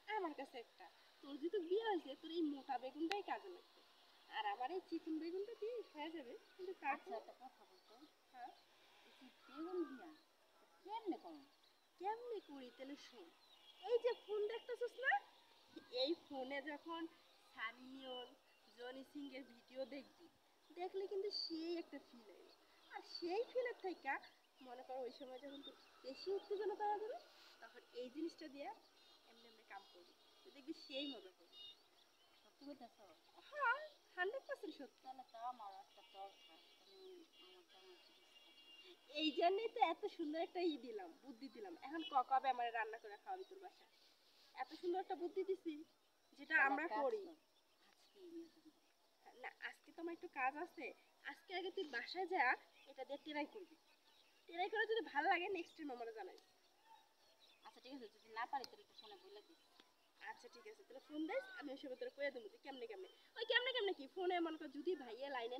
আমার কাছে একটা। তোর যেহেতু বিয়ে হয়েছে তোর এই মোটা বেগুনটাই কাজে লাগবে, আর আমার এই চিকন বেগুনটা দিয়ে হয়ে যাবে, কিন্তু আচ্ছা তারপর। একটা কথা বলতো, হ্যাঁ। এই যে বেগুন দিয়া কেমনে করো? কেমনে করি তাহলে শোন। এই যে ফোন দেখতেছিস না, এই ফোনে যখন সানি লিওন, জনি সিং এর ভিডিও দেখবি, দেখলে কিন্তু সেই একটা ফিল হয়। আর সেই ফিলের থেকে মনে কর ওই সময় যখন তুই বেশি উত্তেজনা পাওয়া যাবে, তখন এই জিনিসটা দিয়ে এমনি এমনি কাম করবি, তুই দেখবি সেই মজা করবি। সত্যি বলতেছ? হ্যাঁ, 100% সত্যি। তাহলে তো আমার একটা দরকার, তুমি আমার জানার চেষ্টা করো। এই জন্যই তো এত সুন্দর একটা দিলাম, বুদ্ধি দিলাম। এখন কবে আমার রান্না করে খাওয়াবি তোর বাসায়? এত সুন্দর একটা বুদ্ধি দিছি, যেটা তাহলে এক আমরা কাজ করি। কর, আজকেই নিয়ে যাবো। না, আজকে তো আমার একটু কাজ আছে। আজকে আগে তুই বাসায় যা, এটা দিয়ে ট্রাই করবি। ট্রাই করে যদি ভালো লাগে নেক্সট টাইম আমার জানাই। আচ্ছা ঠিক আছে, যদি না পারি তাহলে একটু ফোনে বলে দিস। আচ্ছা ঠিক আছে, তাহলে ফোন দিস, আমি ওই সময় তোর কয়ে দেবো যে কেমনে কেমনে। ওই কেমনে কেমনে কি ফোনে মনে কর যদি ভাইয়া লাইনে